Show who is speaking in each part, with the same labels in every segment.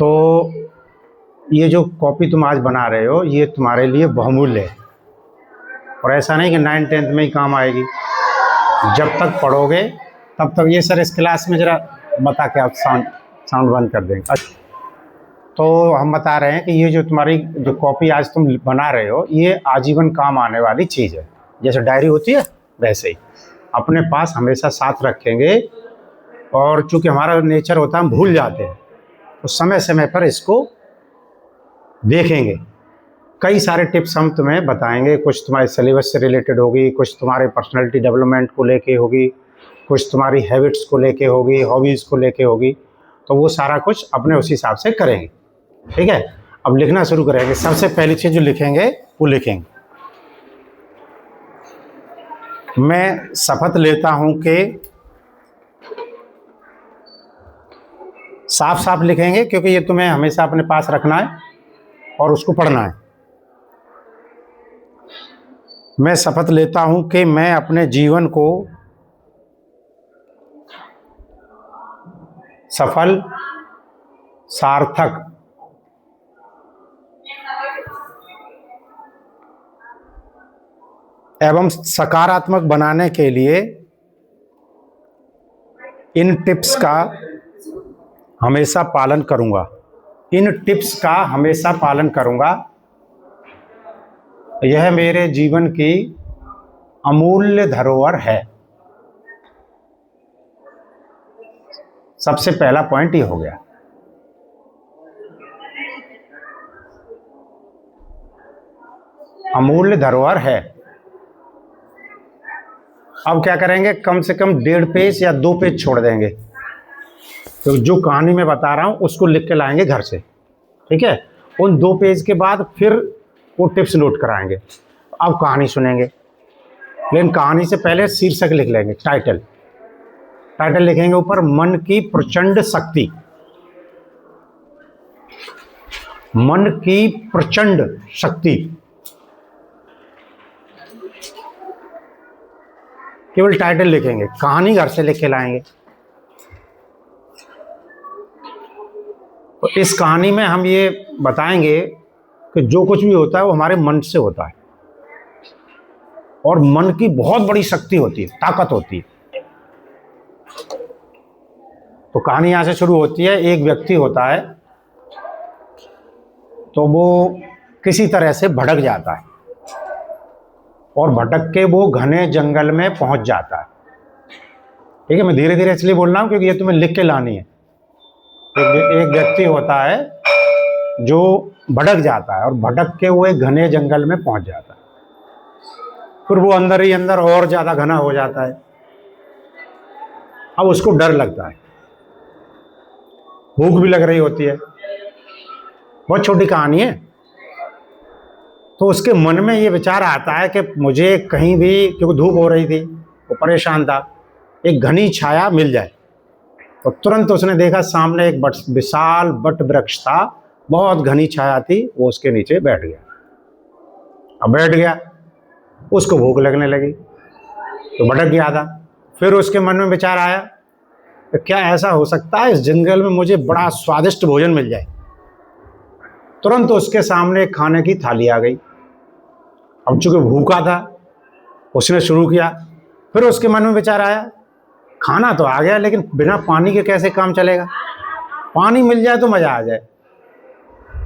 Speaker 1: तो ये जो कॉपी तुम आज बना रहे हो ये तुम्हारे लिए बहुमूल्य है, और ऐसा नहीं कि 9th-10th में ही काम आएगी, जब तक पढ़ोगे तब तक। ये सर इस क्लास में ज़रा बता के आप साउंड बंद कर देंगे। तो हम बता रहे हैं कि ये जो तुम्हारी जो कॉपी आज तुम बना रहे हो ये आजीवन काम आने वाली चीज़ है। जैसे डायरी होती है वैसे ही अपने पास हमेशा साथ रखेंगे, और चूँकि हमारा नेचर होता है हम भूल जाते हैं, तो समय समय पर इसको देखेंगे। कई सारे टिप्स हम तुम्हें बताएंगे, कुछ तुम्हारे सिलेबस से रिलेटेड होगी, कुछ तुम्हारे पर्सनालिटी डेवलपमेंट को लेके होगी, कुछ तुम्हारी हैबिट्स को लेके होगी, हॉबीज़ को लेके होगी। तो वो सारा कुछ अपने उसी हिसाब से करेंगे, ठीक है। अब लिखना शुरू करेंगे। सबसे पहली चीज़ जो लिखेंगे वो लिखेंगे, मैं शपथ लेता हूं कि, साफ साफ लिखेंगे क्योंकि ये तुम्हें हमेशा अपने पास रखना है और उसको पढ़ना है। मैं शपथ लेता हूं कि मैं अपने जीवन को सफल, सार्थक एवं सकारात्मक बनाने के लिए इन टिप्स का हमेशा पालन करूंगा। इन टिप्स का हमेशा पालन करूंगा। यह मेरे जीवन की अमूल्य धरोहर है। सबसे पहला पॉइंट ये हो गया। अमूल्य धरोहर है। अब क्या करेंगे, कम से कम 1.5 पेज या 2 पेज छोड़ देंगे। तो जो कहानी मैं बता रहा हूं उसको लिख के लाएंगे घर से, ठीक है। उन 2 पेज के बाद फिर वो टिप्स नोट कराएंगे। अब कहानी सुनेंगे, लेकिन कहानी से पहले शीर्षक लिख लेंगे, टाइटल लिखेंगे ऊपर, मन की प्रचंड शक्ति। मन की प्रचंड शक्ति, केवल टाइटल लिखेंगे, कहानी घर से लिख के लाएंगे। तो इस कहानी में हम ये बताएंगे कि जो कुछ भी होता है वो हमारे मन से होता है, और मन की बहुत बड़ी शक्ति होती है, ताकत होती है। तो कहानी यहां से शुरू होती है। एक व्यक्ति होता है, तो वो किसी तरह से भटक जाता है, और भटक के वो घने जंगल में पहुंच जाता है, ठीक है। मैं धीरे धीरे इसलिए बोल रहा हूं क्योंकि ये तुम्हें लिख के लानी है। एक व्यक्ति होता है जो भटक जाता है, और भटक के वो एक घने जंगल में पहुंच जाता है। फिर वो अंदर ही अंदर और ज्यादा घना हो जाता है। अब उसको डर लगता है, भूख भी लग रही होती है। बहुत छोटी कहानी है। तो उसके मन में ये विचार आता है कि मुझे कहीं भी, क्योंकि धूप हो रही थी, वो परेशान था, एक घनी छाया मिल जाए। तो तुरंत उसने देखा सामने एक विशाल बट वृक्ष था, बहुत घनी छाया थी, वो उसके नीचे बैठ गया। अब बैठ गया, उसको भूख लगने लगी, तो भटक गया था। फिर उसके मन में विचार आया कि क्या ऐसा हो सकता है इस जंगल में मुझे बड़ा स्वादिष्ट भोजन मिल जाए। तुरंत उसके सामने खाने की थाली आ गई। अब चूंकि भूखा था, उसने शुरू किया। फिर उसके मन में विचार आया, खाना तो आ गया, लेकिन बिना पानी के कैसे काम चलेगा, पानी मिल जाए तो मजा आ जाए।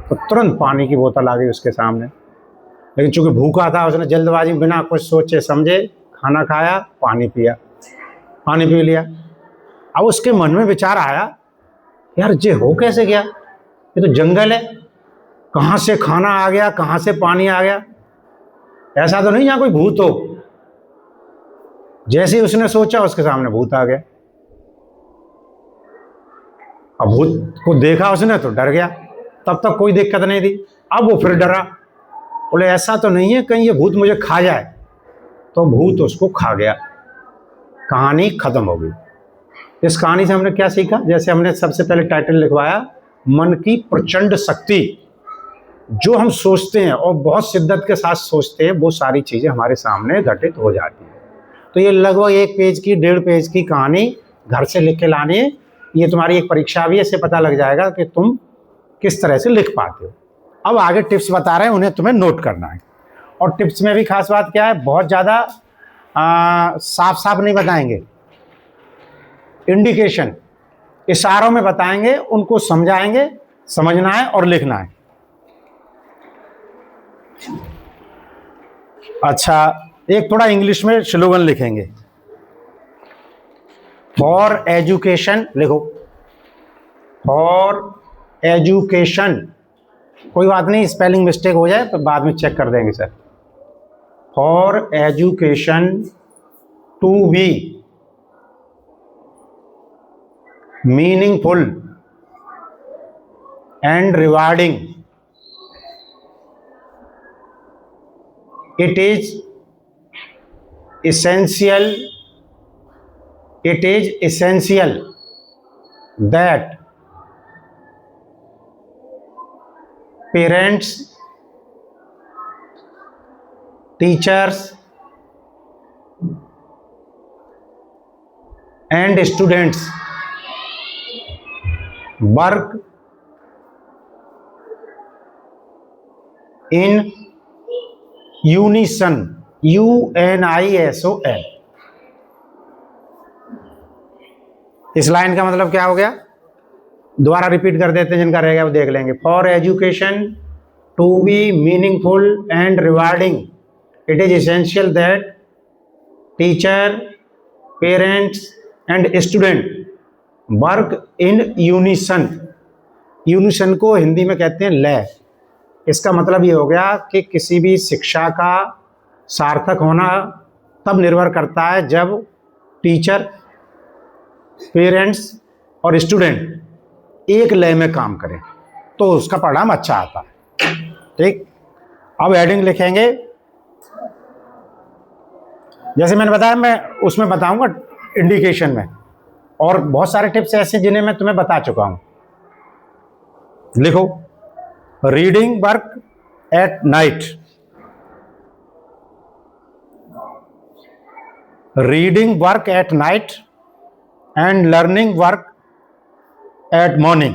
Speaker 1: तो तुरंत पानी की बोतल आ गई उसके सामने, लेकिन चूंकि भूखा था उसने जल्दबाजी में बिना कुछ सोचे समझे खाना खाया, पानी पिया, पानी पी लिया। अब उसके मन में विचार आया, यार ये हो कैसे गया, ये तो जंगल है, कहाँ से खाना आ गया, कहाँ से पानी आ गया, ऐसा तो नहीं यहाँ कोई भूत हो। जैसे ही उसने सोचा उसके सामने भूत आ गया। अब भूत को देखा उसने तो डर गया। तब तक कोई दिक्कत नहीं थी, अब वो फिर डरा, बोले ऐसा तो नहीं है कहीं ये भूत मुझे खा जाए। तो भूत उसको खा गया। कहानी खत्म हो गई। इस कहानी से हमने क्या सीखा, जैसे हमने सबसे पहले टाइटल लिखवाया, मन की प्रचंड शक्ति। जो हम सोचते हैं और बहुत शिद्दत के साथ सोचते हैं, वो सारी चीजें हमारे सामने घटित हो जाती हैं। तो ये लगभग 1 पेज की 1.5 पेज की कहानी घर से लिख के लानी है। ये तुम्हारी एक परीक्षा भी है, इससे पता लग जाएगा कि तुम किस तरह से लिख पाते हो। अब आगे टिप्स बता रहे हैं, उन्हें तुम्हें नोट करना है। और टिप्स में भी खास बात क्या है, बहुत ज़्यादा साफ साफ नहीं बताएंगे, इंडिकेशन, इशारों में बताएंगे, उनको समझाएंगे, समझना है और लिखना है। अच्छा, एक थोड़ा इंग्लिश में स्लोगन लिखेंगे। फॉर एजुकेशन लिखो, फॉर एजुकेशन। कोई बात नहीं, स्पेलिंग मिस्टेक हो जाए तो बाद में चेक कर देंगे sir. For education to be meaningful and rewarding, it is essential that parents, teachers and students work in unison, UNISON। इस लाइन का मतलब क्या हो गया, दोबारा रिपीट कर देते हैं, जिनका रहेगा वो देख लेंगे। For education to be meaningful and rewarding, it is essential that teacher, parents and student work in unison. Unison को हिंदी में कहते हैं लय। इसका मतलब ये हो गया कि किसी भी शिक्षा का सार्थक होना तब निर्भर करता है जब टीचर, पेरेंट्स और स्टूडेंट एक लय में काम करें, तो उसका परिणाम अच्छा आता है। ठीक, अब हेडिंग लिखेंगे। जैसे मैंने बताया, मैं उसमें बताऊंगा इंडिकेशन में, और बहुत सारे टिप्स ऐसे जिन्हें मैं तुम्हें बता चुका हूं। लिखो, reading work at night, reading work at night and learning work at morning,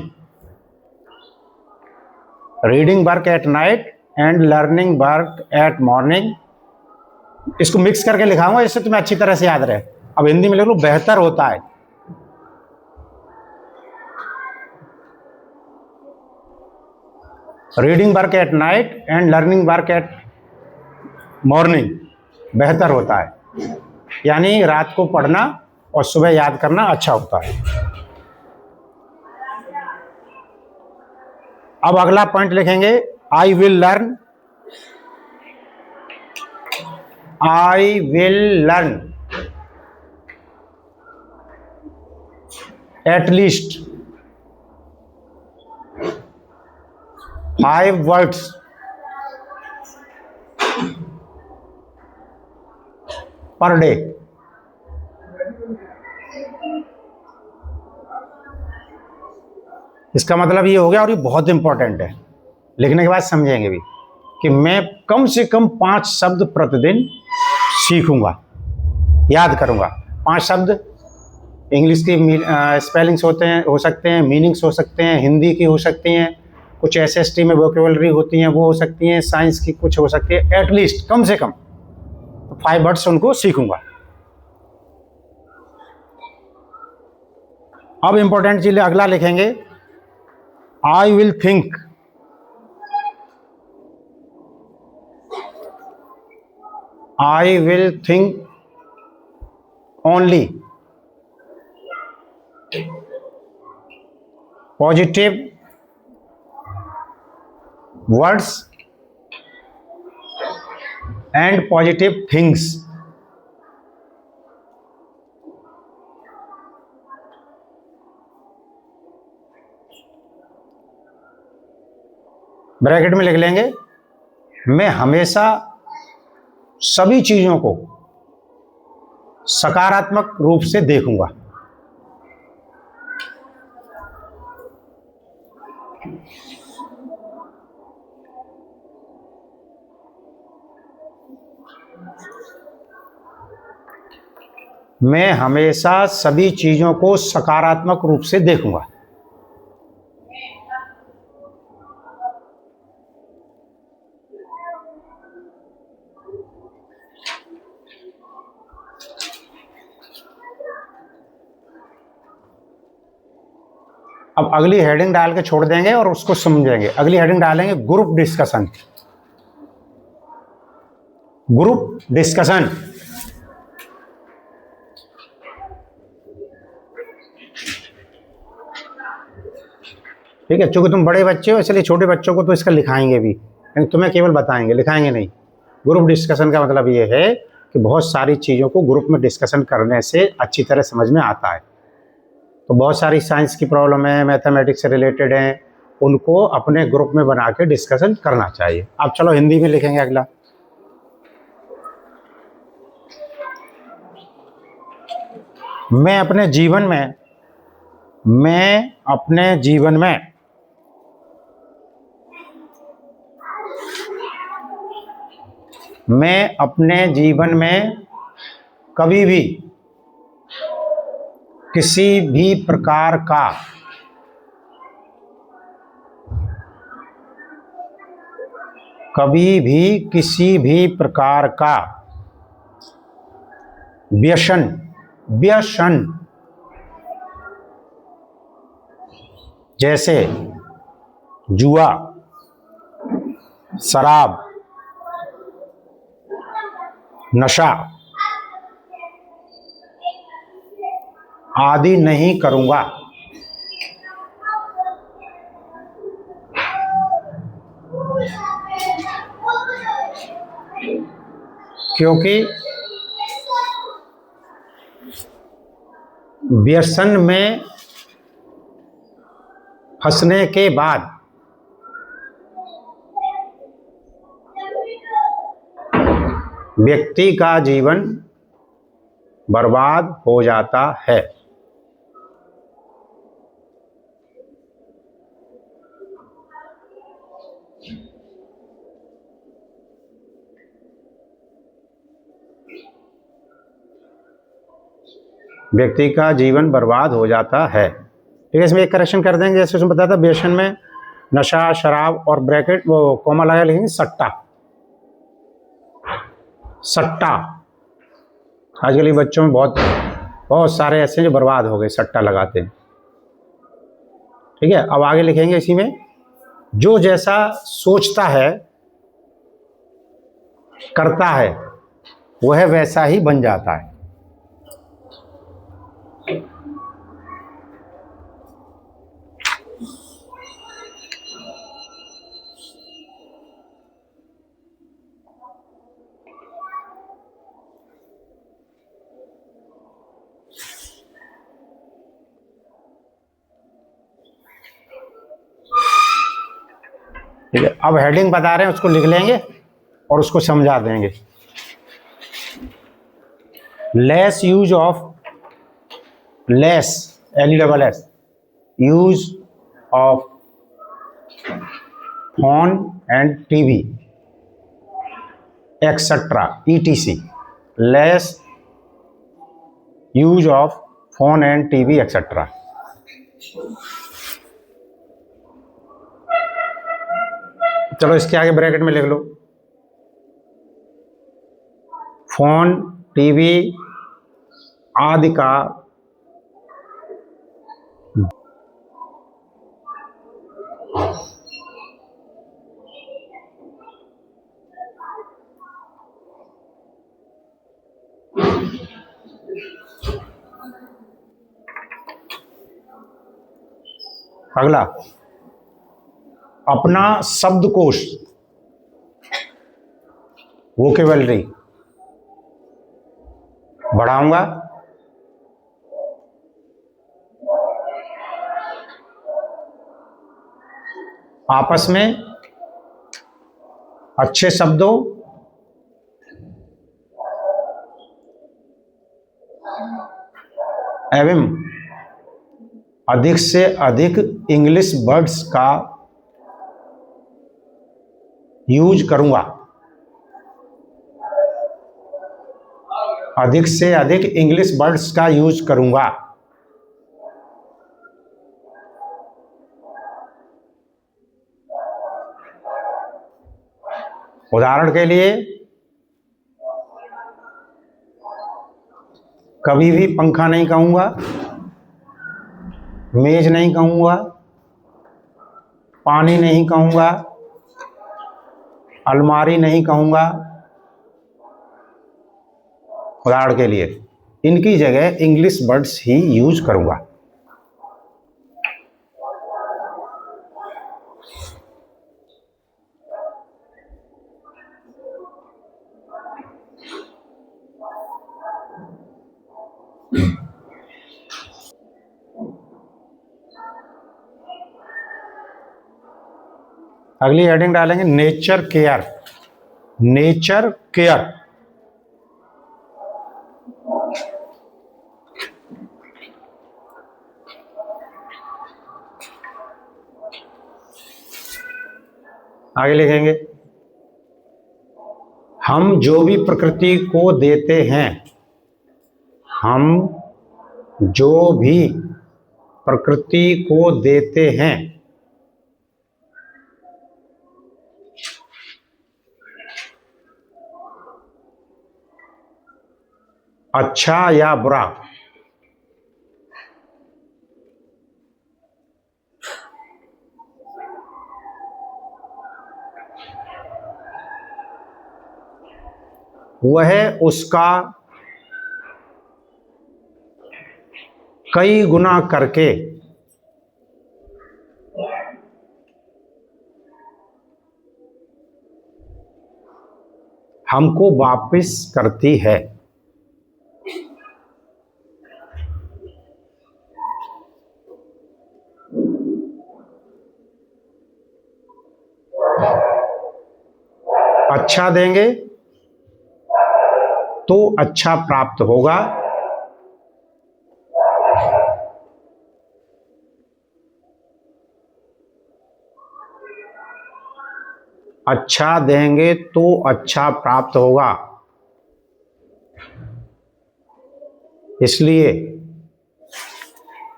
Speaker 1: reading work at night and learning work at morning. इसको मिक्स करके लिखाऊंगा जिससे तुम्हें अच्छी तरह से याद रहे। अब हिंदी में लिख लो, बेहतर होता है। Reading work at night and learning work at morning, बेहतर होता है, यानी रात को पढ़ना और सुबह याद करना अच्छा होता है। अब अगला पॉइंट लिखेंगे, I will learn, I will learn at least 5 words per day. इसका मतलब ये हो गया, और ये बहुत इंपॉर्टेंट है, लिखने के बाद समझेंगे भी, कि मैं कम से कम 5 शब्द प्रतिदिन सीखूंगा, याद करूंगा। 5 शब्द इंग्लिश की स्पेलिंग्स होते हैं, हो सकते हैं, मीनिंग्स हो सकते हैं, हिंदी की हो सकती हैं, कुछ SST में वोकेबलरी होती हैं वो हो सकती हैं, साइंस की कुछ हो सकती है। एटलीस्ट कम से कम 5 वर्ड्स उनको सीखूंगा। अब इंपॉर्टेंट चीज अगला लिखेंगे, I will think, I will think only positive words and positive things। Bracket में लिख लेंगे, मैं हमेशा सभी चीजों को सकारात्मक रूप से देखूंगा। मैं हमेशा सभी चीजों को सकारात्मक रूप से देखूंगा। अब अगली हेडिंग डाल के छोड़ देंगे और उसको समझेंगे। अगली हेडिंग डालेंगे ग्रुप डिस्कशन। ग्रुप डिस्कशन, ठीक है। चूंकि तुम बड़े बच्चे हो इसलिए छोटे बच्चों को तो इसका लिखाएंगे भी, यानी तुम्हें केवल बताएंगे, लिखाएंगे नहीं। ग्रुप डिस्कशन का मतलब ये है कि बहुत सारी चीज़ों को ग्रुप में डिस्कशन करने से अच्छी तरह समझ में आता है। तो बहुत सारी साइंस की प्रॉब्लम है, मैथमेटिक्स से रिलेटेड हैं, उनको अपने ग्रुप में बना के डिस्कशन करना चाहिए। अब चलो हिंदी में लिखेंगे अगला। मैं अपने जीवन में मैं अपने जीवन में कभी भी किसी भी प्रकार का व्यसन जैसे जुआ, शराब, नशा आदि नहीं करूंगा, क्योंकि व्यसन में फंसने के बाद व्यक्ति का जीवन बर्बाद हो जाता है। व्यक्ति का जीवन बर्बाद हो जाता है, ठीक है। इसमें एक करेक्शन कर देंगे, जैसे उसमें बताया था व्यसन में नशा, शराब और ब्रैकेट वो कॉमा लगा लिखेंगे सट्टा। आजकल के बच्चों में बहुत सारे ऐसे जो बर्बाद हो गए सट्टा लगाते हैं, ठीक है। अब आगे लिखेंगे इसी में, जो जैसा सोचता है करता है वह वैसा ही बन जाता है। ठीक है। अब हेडिंग बता रहे हैं उसको लिख लेंगे और उसको समझा देंगे। Less use of phone and TV etcetera ETC। Less use of phone and TV etcetera. चलो इसके आगे ब्रैकेट में लिख लो, फोन, टीवी आदि का अगला अपना शब्दकोश वोकेबलरी बढ़ाऊंगा, आपस में अच्छे शब्दों एवं अधिक से अधिक इंग्लिश वर्ड्स का यूज करूंगा। अधिक से अधिक इंग्लिश वर्ड्स का यूज करूंगा। उदाहरण के लिए कभी भी पंखा नहीं कहूंगा, मेज नहीं कहूँगा, पानी नहीं कहूँगा, अलमारी नहीं कहूँगा। उदाहरण के लिए इनकी जगह इंग्लिश वर्ड्स ही यूज करूँगा। अगली हेडिंग डालेंगे नेचर केयर। नेचर केयर, आगे लिखेंगे हम जो भी प्रकृति को देते हैं, हम जो भी प्रकृति को देते हैं, अच्छा या बुरा, वह उसका कई गुना करके हमको वापस करती है। अच्छा देंगे तो अच्छा प्राप्त होगा, अच्छा देंगे तो अच्छा प्राप्त होगा। इसलिए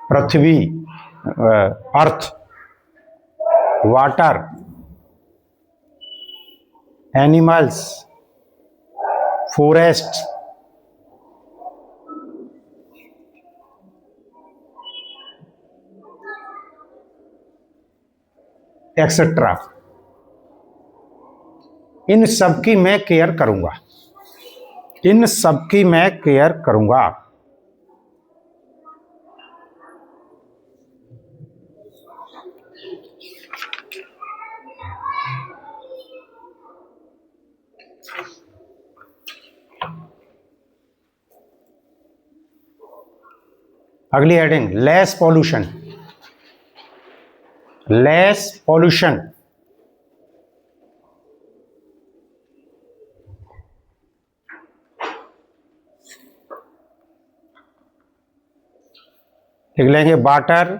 Speaker 1: पृथ्वी, अर्थ, वाटर, एनिमल्स, फॉरेस्ट, एक्सेट्रा, इन सब की मैं केयर करूंगा। इन सब की मैं केयर करूंगा। अगली heading less pollution. Less pollution, लिख लेंगे water,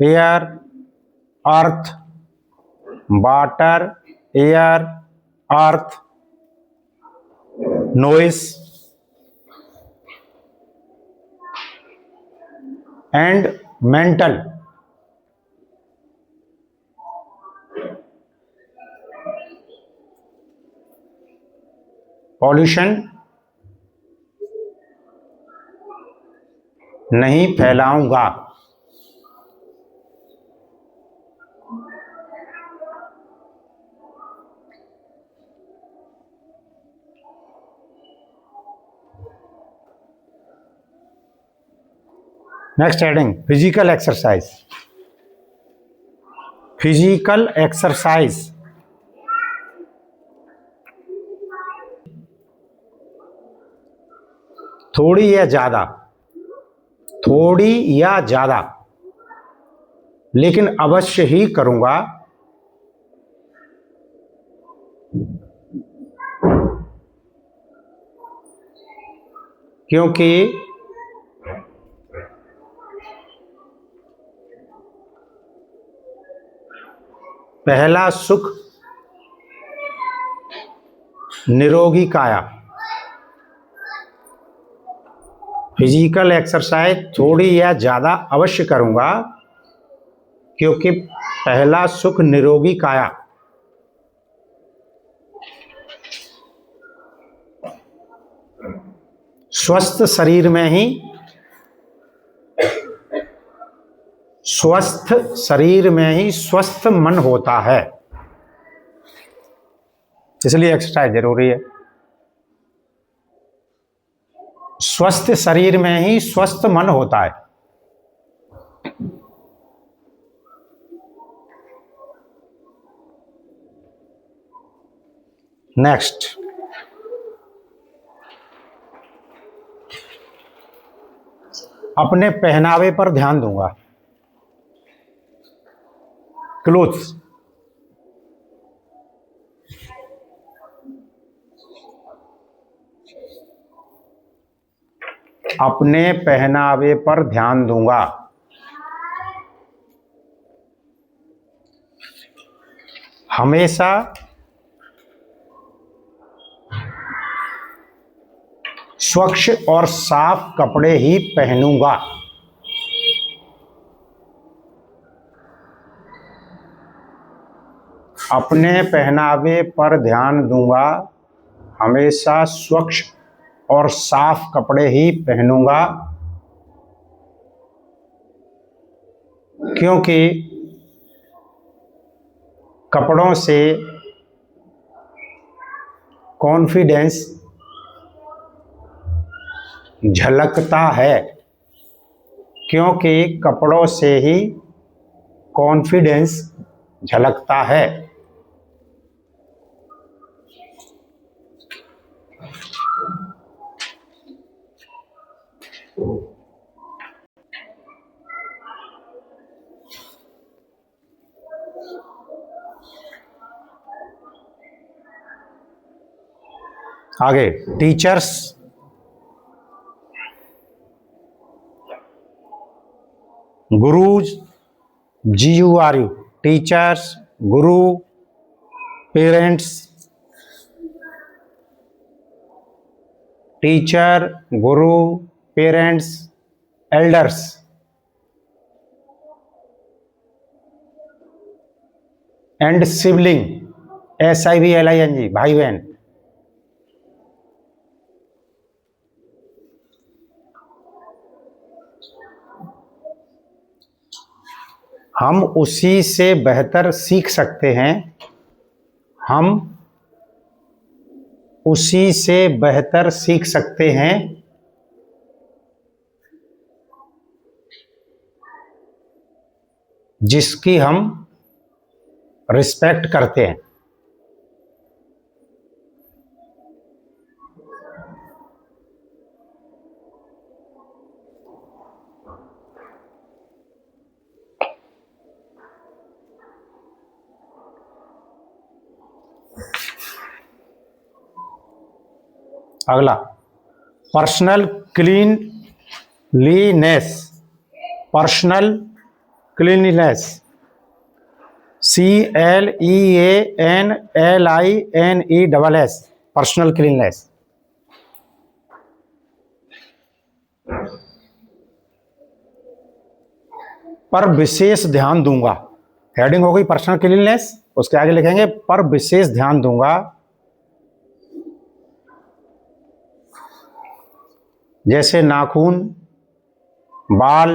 Speaker 1: air, earth, water, air, earth, noise and mental. Pollution नहीं फैलाऊंगा। Next heading physical exercise. Physical exercise, थोड़ी या ज्यादा, थोड़ी या ज्यादा, लेकिन अवश्य ही करूंगा। क्योंकि पहला सुख निरोगी काया। फिजिकल एक्सरसाइज थोड़ी या ज़्यादा अवश्य करूंगा, क्योंकि पहला सुख निरोगी काया। स्वस्थ शरीर में ही स्वस्थ शरीर में ही स्वस्थ मन होता है, इसलिए एक्सरसाइज जरूरी है। स्वस्थ शरीर में ही स्वस्थ मन होता है। नेक्स्ट, अपने पहनावे पर ध्यान दूंगा। क्लोथ्स, अपने पहनावे पर ध्यान दूंगा। हमेशा स्वच्छ और साफ कपड़े ही पहनूंगा। अपने पहनावे पर ध्यान दूंगा, हमेशा स्वच्छ और साफ कपड़े ही पहनूंगा, क्योंकि कपड़ों से कॉन्फिडेंस झलकता है। क्योंकि कपड़ों से ही कॉन्फिडेंस झलकता है। आगे, teachers, gurus, GURU, teachers, Guru, parents, teacher, Guru, parents, elders, and sibling, SIBLING, भाई बहन। हम उसी से बेहतर सीख सकते हैं। हम उसी से बेहतर सीख सकते हैं जिसकी हम रिस्पेक्ट करते हैं। अगला, personal cleanliness, personal cleanliness, CLEANLINESS, personal cleanliness. पर विशेष ध्यान दूंगा। हेडिंग हो गई पर्सनल क्लीनलीनेस, उसके आगे लिखेंगे पर विशेष ध्यान दूंगा। जैसे नाखून, बाल,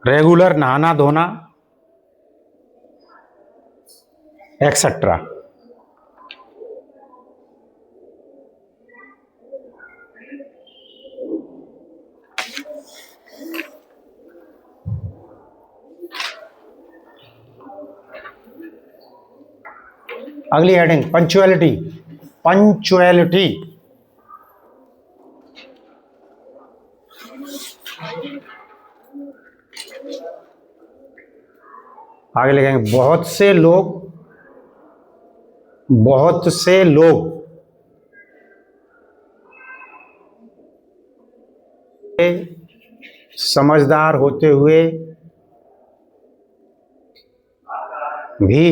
Speaker 1: रेगुलर नहाना धोना, एक्सेट्रा। अगली हेडिंग, पंक्चुअलिटी, पंक्चुअलिटी। आगे लिखेंगे बहुत से लोग समझदार होते हुए भी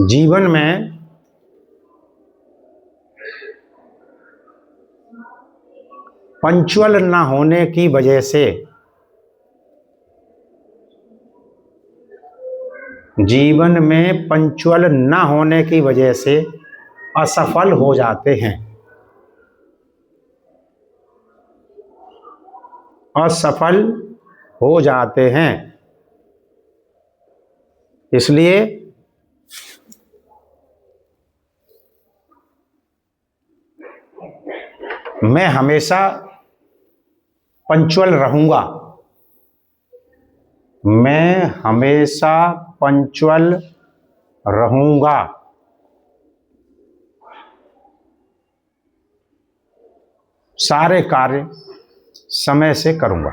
Speaker 1: जीवन में पंक्चुअल न होने की वजह से जीवन में पंक्चुअल न होने की वजह से असफल हो जाते हैं। असफल हो जाते हैं। इसलिए मैं हमेशा पंक्चुअल रहूंगा। मैं हमेशा पंक्चुअल रहूंगा। सारे कार्य समय से करूंगा।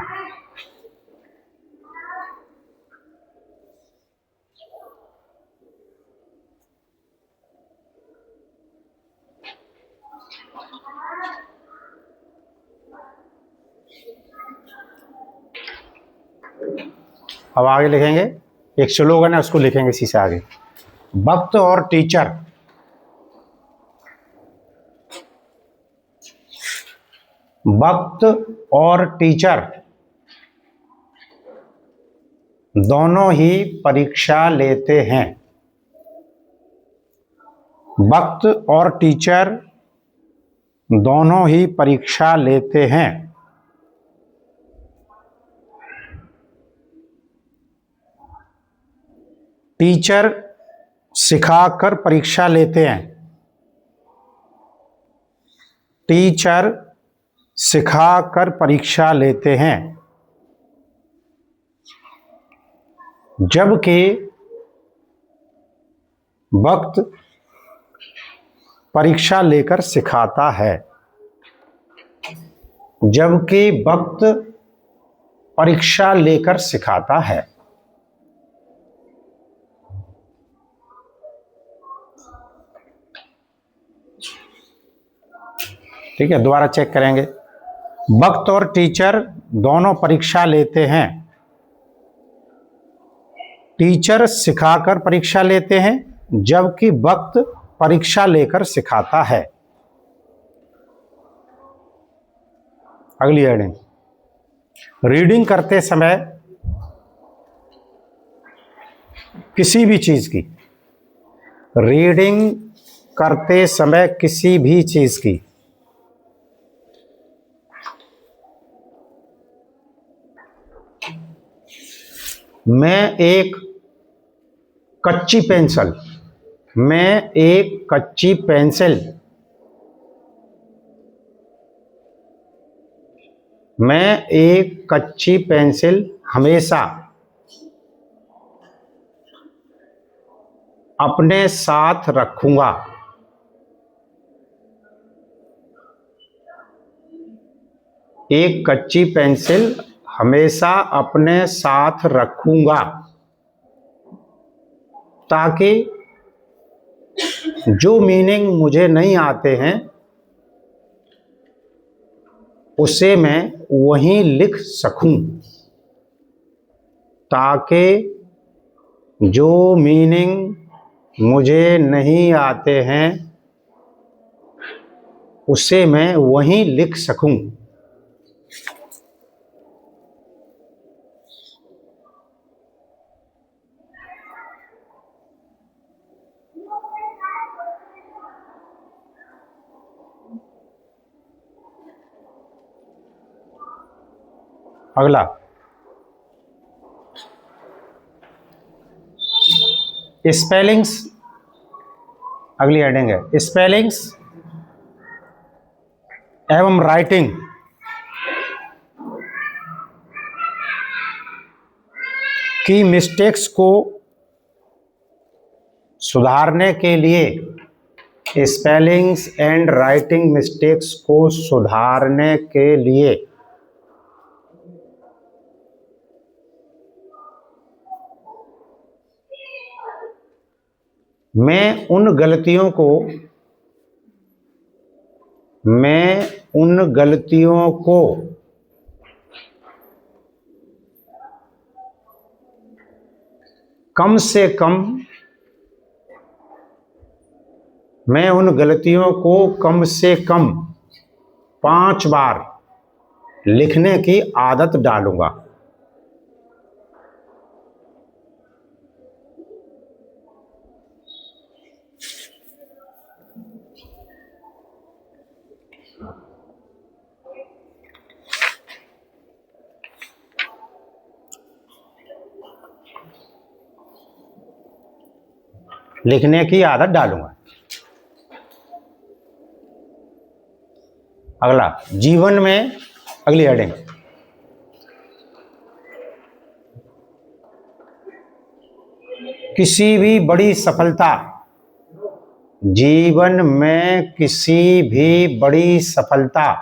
Speaker 1: अब आगे लिखेंगे, एक स्लोगन है उसको लिखेंगे इसी से आगे। वक्त और टीचर, वक्त और टीचर दोनों ही परीक्षा लेते हैं। वक्त और टीचर दोनों ही परीक्षा लेते हैं। टीचर सिखाकर परीक्षा लेते हैं। टीचर सिखाकर परीक्षा लेते हैं। जबकि वक्त परीक्षा लेकर सिखाता है। जबकि वक्त परीक्षा लेकर सिखाता है। ठीक है, दोबारा चेक करेंगे। वक्त और टीचर दोनों परीक्षा लेते हैं। टीचर सिखाकर परीक्षा लेते हैं, जबकि वक्त परीक्षा लेकर सिखाता है। अगली हेडिंग, रीडिंग करते समय किसी भी चीज की, रीडिंग करते समय किसी भी चीज की मैं एक कच्ची पेंसिल, मैं एक कच्ची पेंसिल, मैं एक कच्ची पेंसिल हमेशा अपने साथ रखूंगा। एक कच्ची पेंसिल हमेशा अपने साथ रखूंगा ताकि जो मीनिंग मुझे नहीं आते हैं उसे मैं वहीं लिख सकूं। ताकि जो मीनिंग मुझे नहीं आते हैं उसे मैं वहीं लिख सकूं। अगला, स्पेलिंग्स, अगली हेडिंग है स्पेलिंग्स एवं राइटिंग की मिस्टेक्स को सुधारने के लिए, स्पेलिंग्स एंड राइटिंग मिस्टेक्स को सुधारने के लिए मैं उन गलतियों को कम से कम, मैं उन गलतियों को कम से कम 5 बार लिखने की आदत डालूंगा। लिखने की आदत डालूंगा। अगला, जीवन में, अगली हेडिंग, किसी भी बड़ी सफलता, जीवन में किसी भी बड़ी सफलता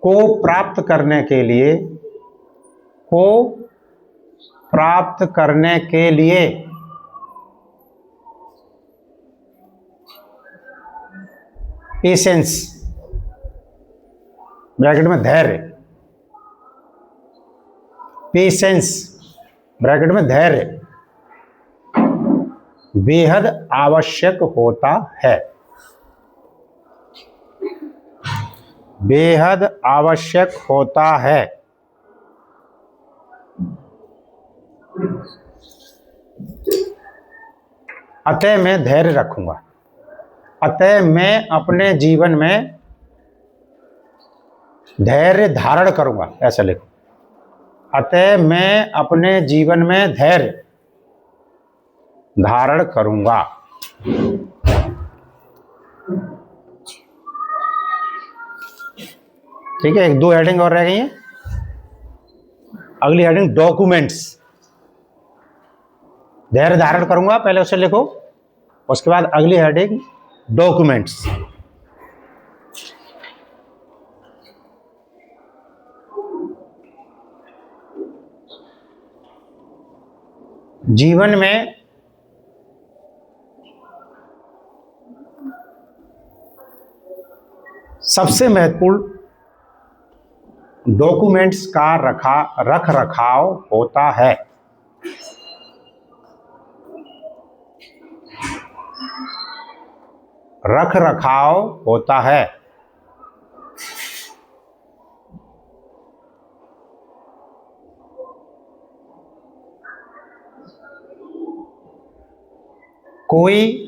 Speaker 1: को प्राप्त करने के लिए पेशेंस, ब्रैकेट में धैर्य, पेशेंस ब्रैकेट में धैर्य बेहद आवश्यक होता है। बेहद आवश्यक होता है। अतः मैं धैर्य रखूंगा। अतः मैं अपने जीवन में धैर्य धारण करूंगा, ऐसा लिखो। अतः मैं अपने जीवन में धैर्य धारण करूंगा। ठीक है, एक दो हेडिंग और रह गई हैं। अगली हेडिंग डॉक्यूमेंट्स। धैर्य धारण करूंगा, पहले उसे लिखो। उसके बाद अगली हेडिंग डॉक्यूमेंट्स। जीवन में सबसे महत्वपूर्ण डॉक्यूमेंट्स का रख रखाव होता है। रख रखाव होता है। कोई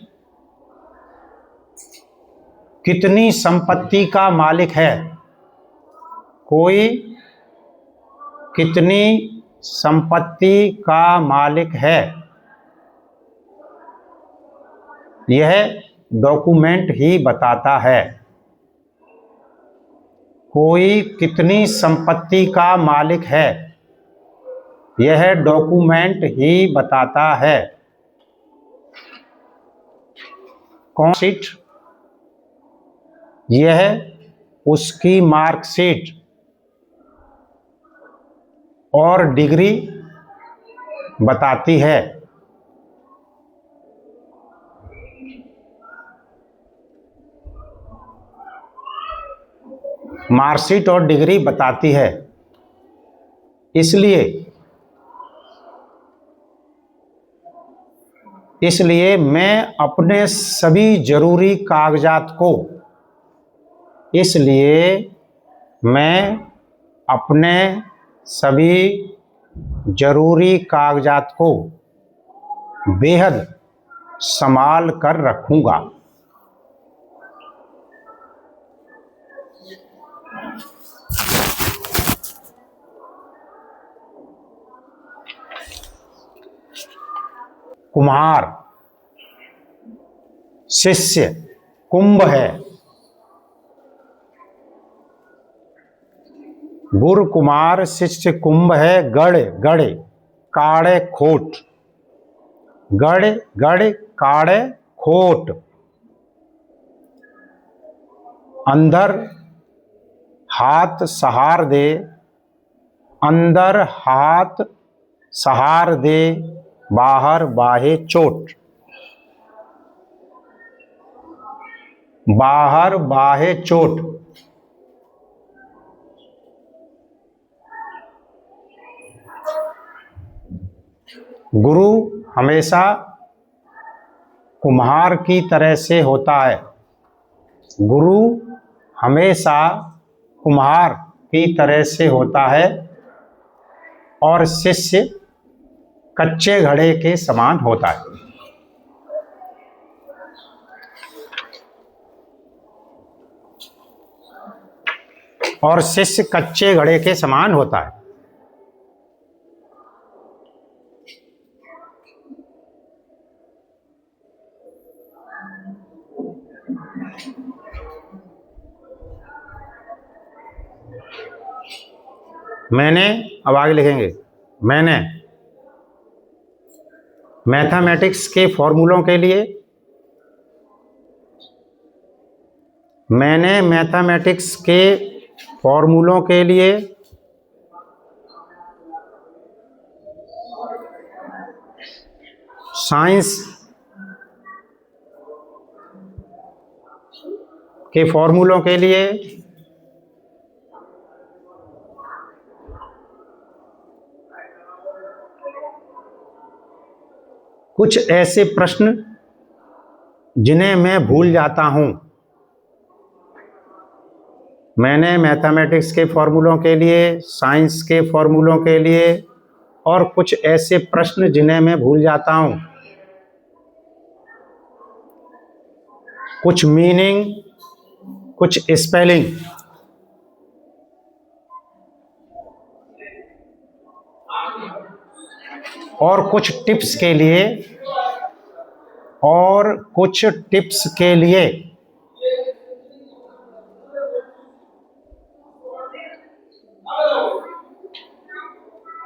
Speaker 1: कितनी संपत्ति का मालिक है, कोई कितनी संपत्ति का मालिक है, यह डॉक्यूमेंट ही बताता है। कोई कितनी संपत्ति का मालिक है, यह डॉक्यूमेंट ही बताता है। कौन शीट? यह उसकी मार्कशीट और डिग्री बताती है। मार्कशीट और डिग्री बताती है। इसलिए मैं अपने सभी जरूरी कागजात को बेहद संभाल कर रखूंगा। कुम्हार शिष्य कुंभ है। गुरु कुमार शिष्य कुंभ है। गढ़ गढ़ काढ़े खोट, गढ़ गढ़ काढ़े खोट। अंदर हाथ सहार दे, अंदर हाथ सहार दे, बाहर बाहे चोट, बाहर बाहे चोट। गुरु हमेशा कुम्हार की तरह से होता है। गुरु हमेशा कुम्हार की तरह से होता है और शिष्य कच्चे घड़े के समान होता है। और शिष्य कच्चे घड़े के समान होता है। मैंने, अब आगे लिखेंगे, मैंने मैथमेटिक्स के फॉर्मूलों के लिए, मैंने मैथमेटिक्स के फॉर्मूलों के लिए साइंस के फॉर्मूलों के लिए कुछ ऐसे प्रश्न जिन्हें मैं भूल जाता हूं। मैंने मैथमेटिक्स के फॉर्मूलों के लिए, साइंस के फॉर्मूलों के लिए और कुछ ऐसे प्रश्न जिन्हें मैं भूल जाता हूं। कुछ मीनिंग, कुछ स्पेलिंग, और कुछ टिप्स के लिए, और कुछ टिप्स के लिए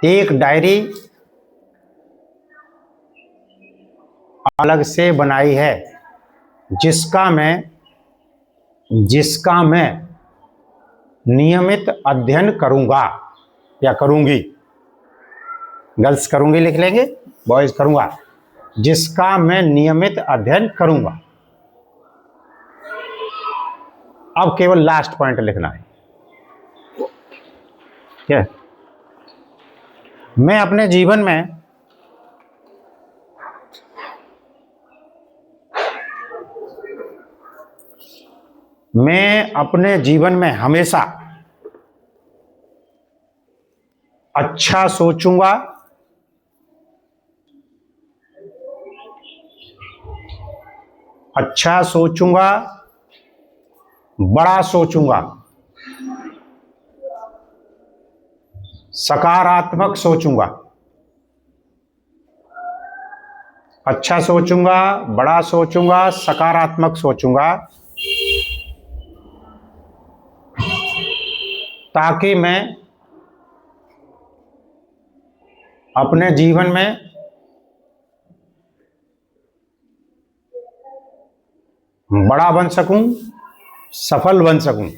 Speaker 1: एक डायरी अलग से बनाई है जिसका मैं नियमित अध्ययन करूंगा या करूंगी। गर्ल्स करूंगी लिख लेंगे, बॉयज करूंगा। जिसका मैं नियमित अध्ययन करूंगा। अब केवल लास्ट पॉइंट लिखना है। क्या? मैं अपने जीवन में हमेशा अच्छा सोचूंगा, बड़ा सोचूंगा, सकारात्मक सोचूंगा। अच्छा सोचूंगा, बड़ा सोचूंगा, सकारात्मक सोचूंगा, ताकि मैं अपने जीवन में बड़ा बन सकूं, सफल बन सकूं।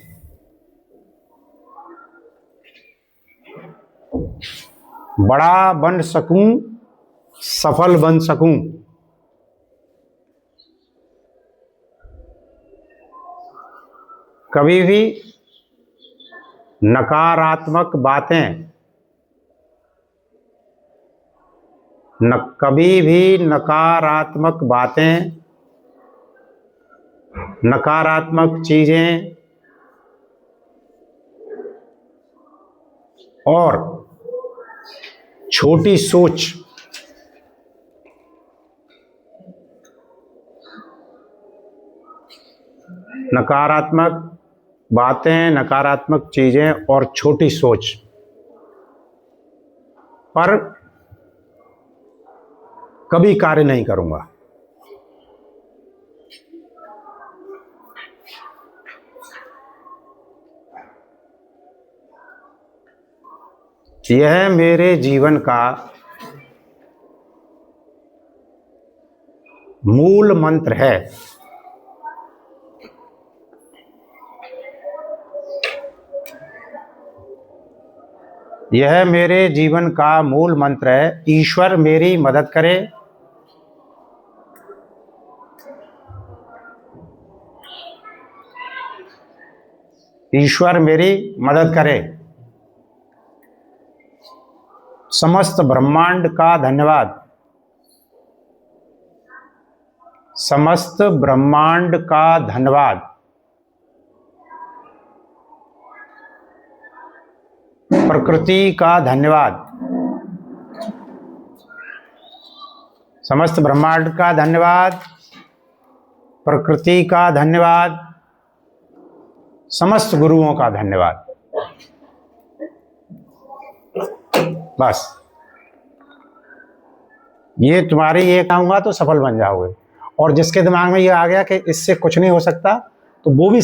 Speaker 1: बड़ा बन सकूं, सफल बन सकूं। कभी भी नकारात्मक बातें, नकारात्मक चीजें और छोटी सोच नकारात्मक बातें, नकारात्मक चीजें और छोटी सोच पर कभी कार्य नहीं करूंगा। यह मेरे जीवन का मूल मंत्र है। यह मेरे जीवन का मूल मंत्र है। ईश्वर मेरी मदद करे। ईश्वर मेरी मदद करे। समस्त ब्रह्मांड का धन्यवाद। समस्त ब्रह्मांड का धन्यवाद। प्रकृति का धन्यवाद। समस्त ब्रह्मांड का धन्यवाद, प्रकृति का धन्यवाद, समस्त गुरुओं का धन्यवाद। बस ये तुम्हारी ये कहूँगा तो सफल बन जाओगे। और जिसके दिमाग में ये आ गया कि इससे कुछ नहीं हो सकता, तो वो भी